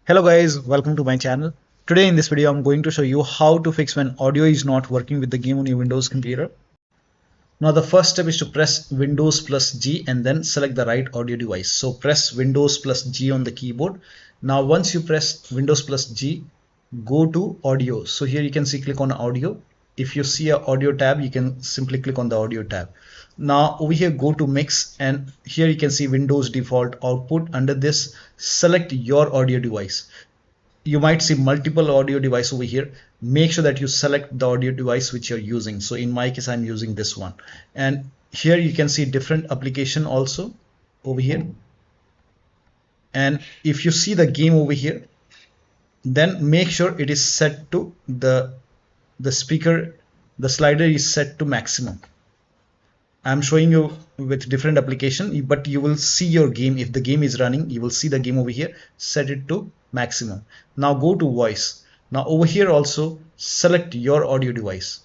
Hello guys, welcome to my channel. Today in this video I'm going to show you how to fix when audio is not working with the game on your Windows computer. Now the first step is to press Windows plus G and then select the right audio device. So press Windows plus G on the keyboard. Now once you press Windows plus G, go to audio. So here you can see click on audio. If you see a audio tab, you can simply click on the audio tab. Now over here go to mix, and here you can see Windows default output. Under this, select your audio device. You might see multiple audio device over here. Make sure that you select the audio device which you're using. So in my case I'm using this one, and here you can see different application also over here. And if you see the game over here, then make sure it is set to the speaker, the slider is set to maximum. I'm showing you with different application, but you will see your game. If the game is running, you will see the game over here. Set it to maximum. Now go to voice. Now over here also select your audio device.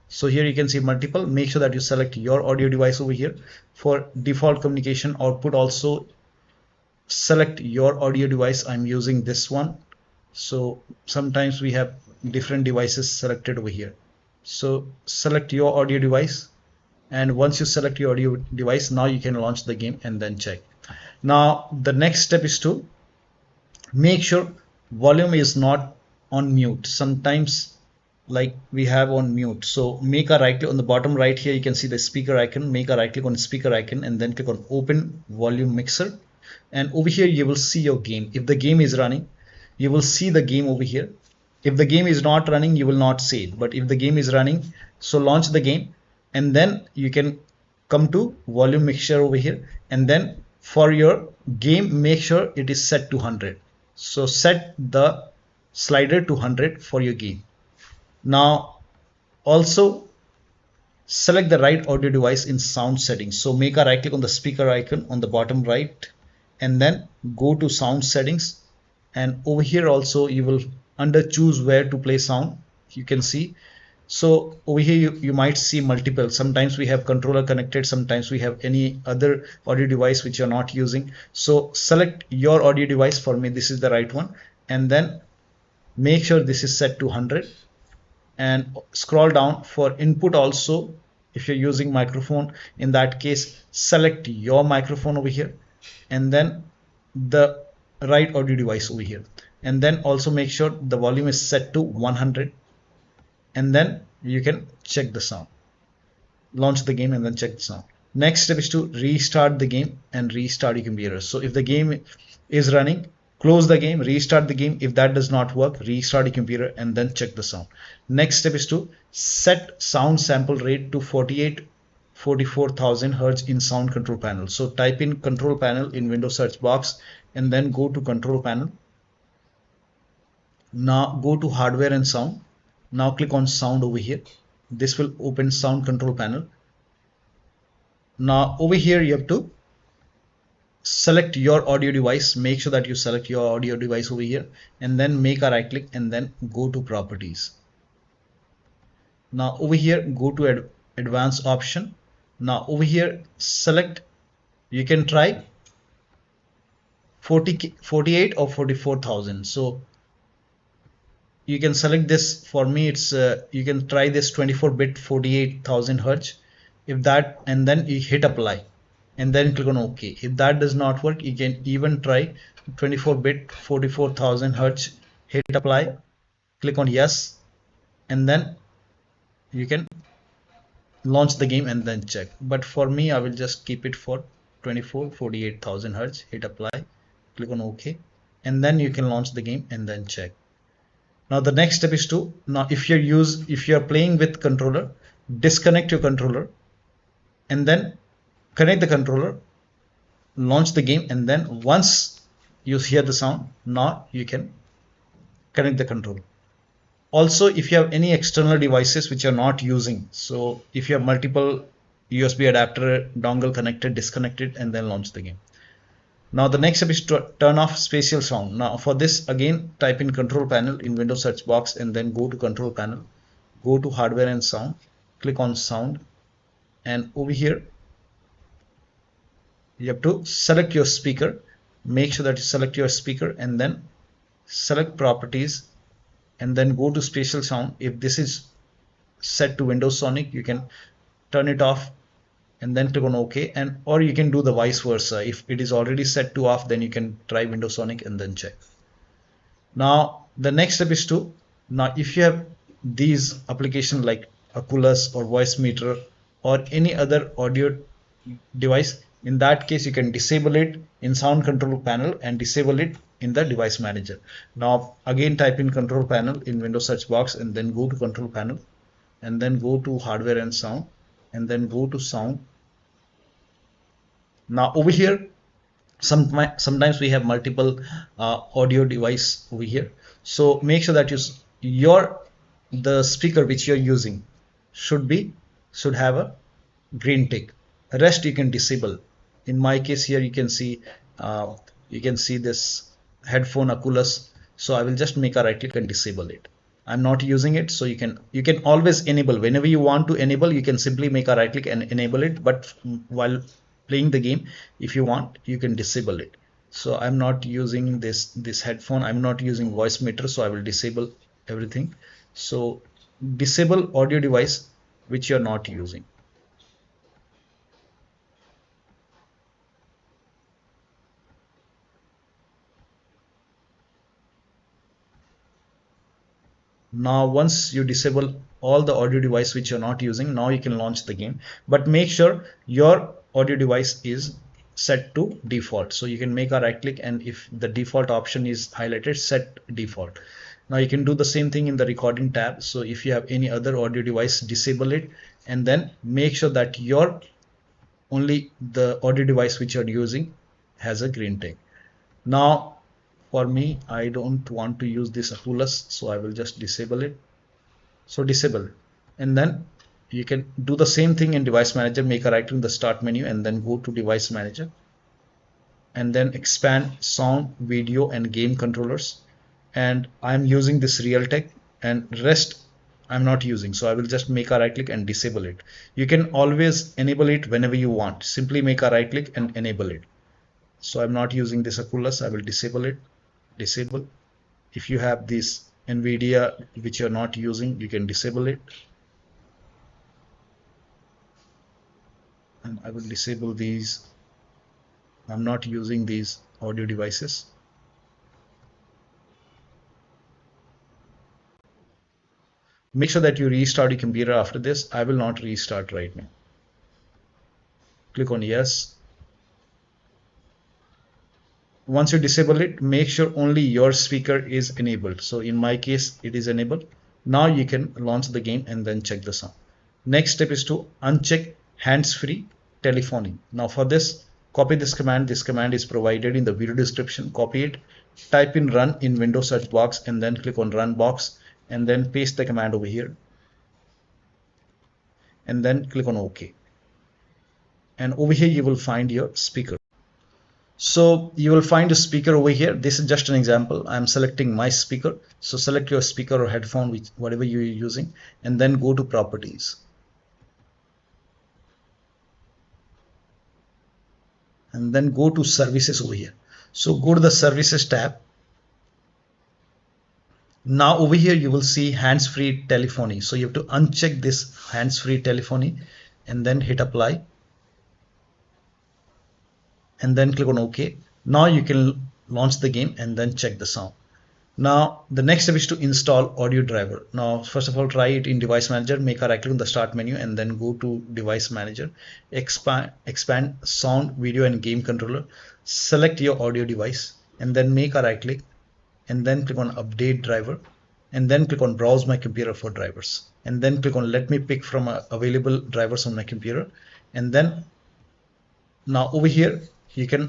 So here you can see multiple. Make sure that you select your audio device over here. For default communication output also select your audio device. I'm using this one. So sometimes we have different devices selected over here. So select your audio device. And once you select your audio device, now you can launch the game and then check. Now the next step is to make sure volume is not on mute. Sometimes like we have on mute. So make a right click on the bottom right here. You can see the speaker icon. Make a right click on the speaker icon and then click on open volume mixer. And over here you will see your game. If the game is running, you will see the game over here. If the game is not running, you will not see it. But if the game is running, so launch the game. And then you can come to volume mixture over here, and then for your game make sure it is set to 100. So set the slider to 100 for your game. Now also select the right audio device in sound settings. So make a right click on the speaker icon on the bottom right and then go to sound settings, and over here also you will under choose where to play sound, you can see. So over here you might see multiple. Sometimes we have controller connected, sometimes we have any other audio device which you're not using. So select your audio device. For me this is the right one, and then make sure this is set to 100 and scroll down. For input also, if you're using microphone, in that case select your microphone over here and then the right audio device over here, and then also make sure the volume is set to 100. And then you can check the sound, launch the game and then check the sound. Next step is to restart the game and restart your computer. So if the game is running, close the game, restart the game. If that does not work, restart your computer and then check the sound. Next step is to set sound sample rate to 44,000 Hz in sound control panel. So type in control panel in Windows search box and then go to control panel. Now go to hardware and sound. Now click on sound over here. This will open sound control panel. Now over here you have to select your audio device. Make sure that you select your audio device over here and then make a right click and then go to properties. Now over here go to advanced option. Now over here select, you can try 48 or 44,000. So you can select this. For me it's you can try this 24-bit 48,000 Hz. If that, and then you hit apply and then click on OK. If that does not work, you can even try 24-bit 44,000 Hz. Hit apply, click on yes, and then you can launch the game and then check. But for me I will just keep it for 48,000 Hz. Hit apply, click on OK, and then you can launch the game and then check. Now the next step is to, now if you're playing with controller, disconnect your controller and then connect the controller, launch the game, and then once you hear the sound, now you can connect the controller. Also if you have any external devices which you're not using, so if you have multiple USB adapter dongle connected, disconnect it and then launch the game. Now the next step is to turn off spatial sound. Now for this again type in control panel in Windows search box and then go to control panel, go to hardware and sound, click on sound, and over here you have to select your speaker. Make sure that you select your speaker and then select properties, and then go to spatial sound. If this is set to Windows Sonic, you can turn it off and then click on OK, and or you can do the vice versa. If it is already set to off, then you can try Windows Sonic and then check. Now the next step is to, now if you have these applications like Oculus or voicemeeter or any other audio device, in that case you can disable it in sound control panel and disable it in the device manager. Now again type in control panel in Windows search box and then go to control panel and then go to hardware and sound and then go to sound. Now over here sometimes we have multiple audio device over here, so make sure that the speaker which you're using should have a green tick. Rest you can disable. In my case here you can see this headphone Oculus, so I will just make a right click and disable it. I'm not using it, so you can always enable. Whenever you want to enable, you can simply make a right click and enable it, but while playing the game, if you want, you can disable it. So I'm not using this headphone, I'm not using voicemeeter, so I will disable everything. So disable audio device which you're not using. Now once you disable all the audio device which you're not using, now you can launch the game, but make sure your audio device is set to default. So you can make a right click, and if the default option is highlighted, set default. Now you can do the same thing in the recording tab. So if you have any other audio device, disable it and then make sure that only the audio device which you're using has a green tick. Now for me, I don't want to use this Oculus, so I will just disable it. So disable, and then you can do the same thing in device manager. Make a right click in the start menu and then go to device manager and then expand sound, video and game controllers, and I'm using this Realtek, and rest I'm not using, so I will just make a right click and disable it. You can always enable it whenever you want. Simply make a right click and enable it. So I'm not using this Oculus, I will disable it. Disable. If you have this NVIDIA which you're not using, you can disable it, and I will disable these. I'm not using these audio devices. Make sure that you restart your computer after this. I will not restart right now. Click on yes. Once you disable it, make sure only your speaker is enabled. So in my case, it is enabled. Now you can launch the game and then check the sound. Next step is to uncheck hands-free telephony. Now for this, copy this command. This command is provided in the video description. Copy it, type in run in Windows search box and then click on run box and then paste the command over here and then click on OK. And over here you will find your speaker. So you will find a speaker over here. This is just an example. I'm selecting my speaker. So select your speaker or headphone, whatever you're using, and then go to properties. And then go to services over here. So go to the services tab. Now over here you will see hands-free telephony. So you have to uncheck this hands-free telephony and then hit apply. And then click on OK. Now you can launch the game and then check the sound. Now the next step is to install audio driver. Now first of all, try it in device manager. Make a right click on the start menu and then go to device manager. Expand sound, video and game controller. Select your audio device and then make a right click and then click on update driver and then click on browse my computer for drivers and then click on let me pick from available drivers on my computer. And then now over here you can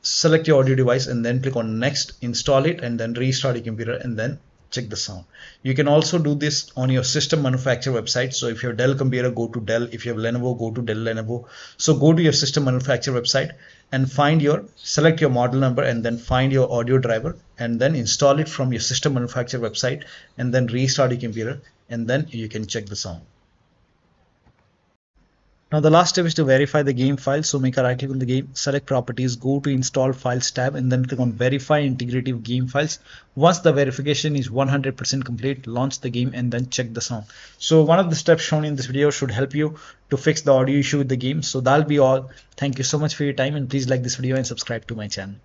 select your audio device and then click on next, install it and then restart your computer and then check the sound. You can also do this on your system manufacturer website. So if you have Dell computer, go to Dell. If you have Lenovo, go to Dell Lenovo. So go to your system manufacturer website and select your model number and then find your audio driver and then install it from your system manufacturer website and then restart your computer and then you can check the sound. Now the last step is to verify the game file. So make a right click on the game, select properties, go to install files tab, and then click on verify integrity of game files. Once the verification is 100% complete, launch the game and then check the sound. So one of the steps shown in this video should help you to fix the audio issue with the game. So that'll be all. Thank you so much for your time, and please like this video and subscribe to my channel.